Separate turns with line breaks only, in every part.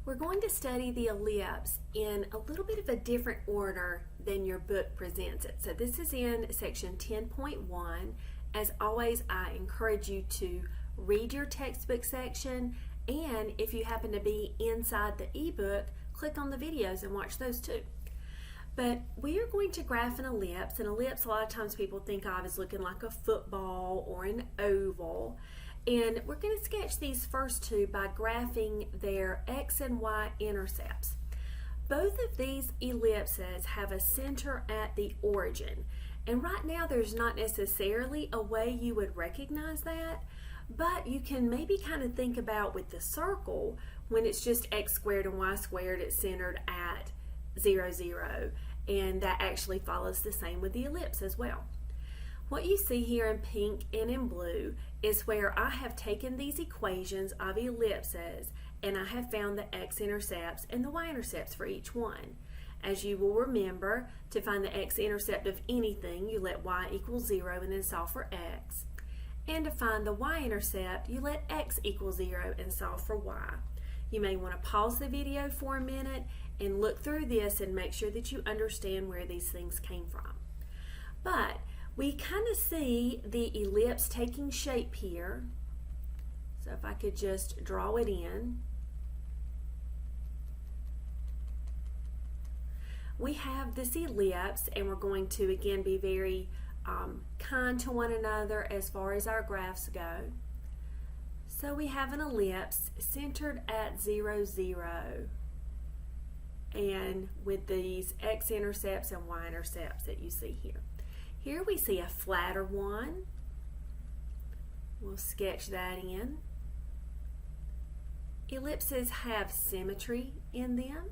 We're going to study the ellipse in a little bit of a different order than your book presents it. So this is in section 10.1. As always, I encourage you to read your textbook section, and if you happen to be inside the ebook, click on the videos and watch those too. But we are going to graph an ellipse. An ellipse, a lot of times people think of as looking like a football or an oval. And we're going to sketch these first two by graphing their x and y intercepts. Both of these ellipses have a center at the origin. And right now there's not necessarily a way you would recognize that, but you can maybe kind of think about with the circle, when it's just x squared and y squared, it's centered at 0, 0, and that actually follows the same with the ellipse as well. What you see here in pink and in blue is where I have taken these equations of ellipses and I have found the x-intercepts and the y-intercepts for each one. As you will remember, to find the x-intercept of anything, you let y equal 0 and then solve for x. And to find the y-intercept, you let x equal 0 and solve for y. You may want to pause the video for a minute and look through this and make sure that you understand where these things came from. But we kind of see the ellipse taking shape here. So if I could just draw it in. We have this ellipse, and we're going to again be very kind to one another as far as our graphs go. So we have an ellipse centered at 0, 0, and with these x-intercepts and y-intercepts that you see here. Here we see a flatter one. We'll sketch that in. Ellipses have symmetry in them.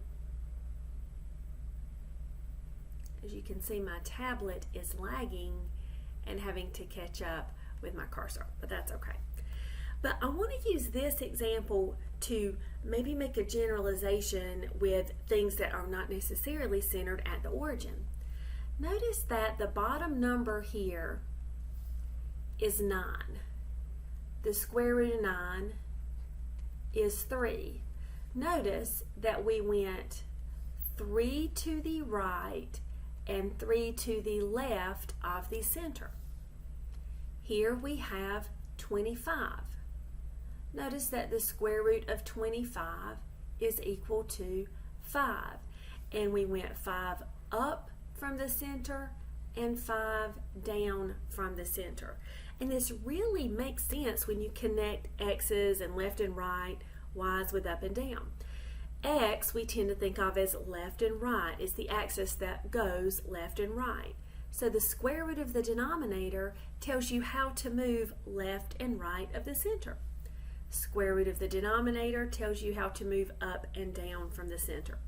As you can see, my tablet is lagging and having to catch up with my cursor, but that's okay. But I want to use this example to maybe make a generalization with things that are not necessarily centered at the origin. Notice that the bottom number here is 9. The square root of 9 is 3. Notice that we went 3 to the right and 3 to the left of the center. Here we have 25. Notice that the square root of 25 is equal to 5. And we went 5 up from the center and 5 down from the center. And this really makes sense when you connect x's and left and right, y's with up and down. X we tend to think of as left and right. It's the axis that goes left and right. So the square root of the denominator tells you how to move left and right of the center. Square root of the denominator tells you how to move up and down from the center.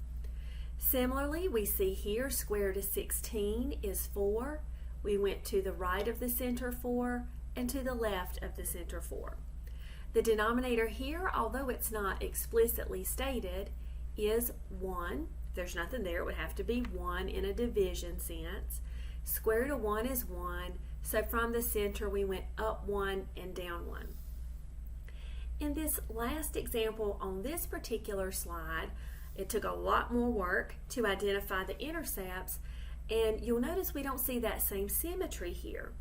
Similarly, we see here square root of 16 is 4. We went to the right of the center 4 and to the left of the center 4. The denominator here, although it's not explicitly stated, is 1. If there's nothing there, it would have to be 1 in a division sense. Square root of 1 is 1, so from the center we went up 1 and down 1. In this last example on this particular slide, it took a lot more work to identify the intercepts, and you'll notice we don't see that same symmetry here.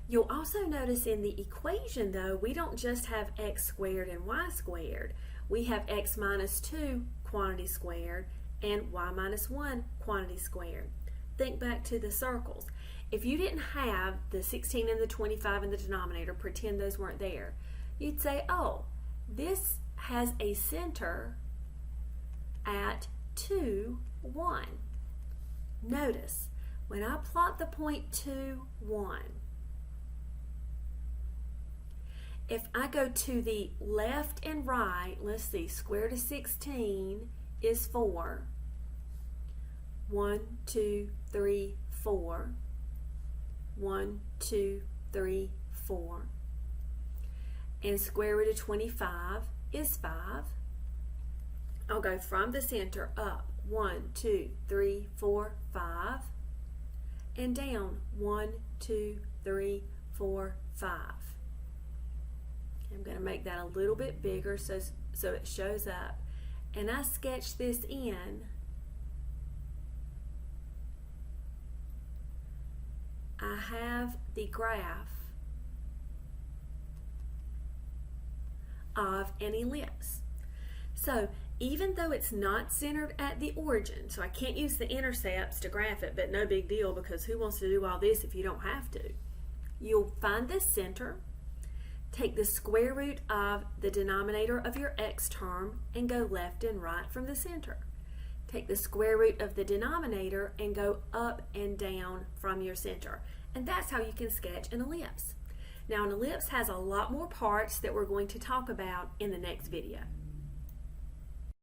You'll also notice in the equation, though, we don't just have x squared and y squared. We have x minus 2 quantity squared and y minus 1 quantity squared. Think back to the circles. If you didn't have the 16 and the 25 in the denominator, pretend those weren't there, you'd say, oh, this has a center at 2, 1. Notice, when I plot the point 2, 1, if I go to the left and right, let's see, square root of 16 is 4. 1, 2, 3, 4. 1, 2, 3, 4. And square root of 25 is 5. I'll go from the center up 1, 2, 3, 4, 5, and down 1, 2, 3, 4, 5. I'm going to make that a little bit bigger so it shows up and I sketch this in, I have the graph of an ellipse. So even though it's not centered at the origin, so I can't use the intercepts to graph it, but no big deal, because who wants to do all this if you don't have to? You'll find the center, take the square root of the denominator of your x term, and go left and right from the center. Take the square root of the denominator and go up and down from your center. And that's how you can sketch an ellipse. Now, an ellipse has a lot more parts that we're going to talk about in the next video.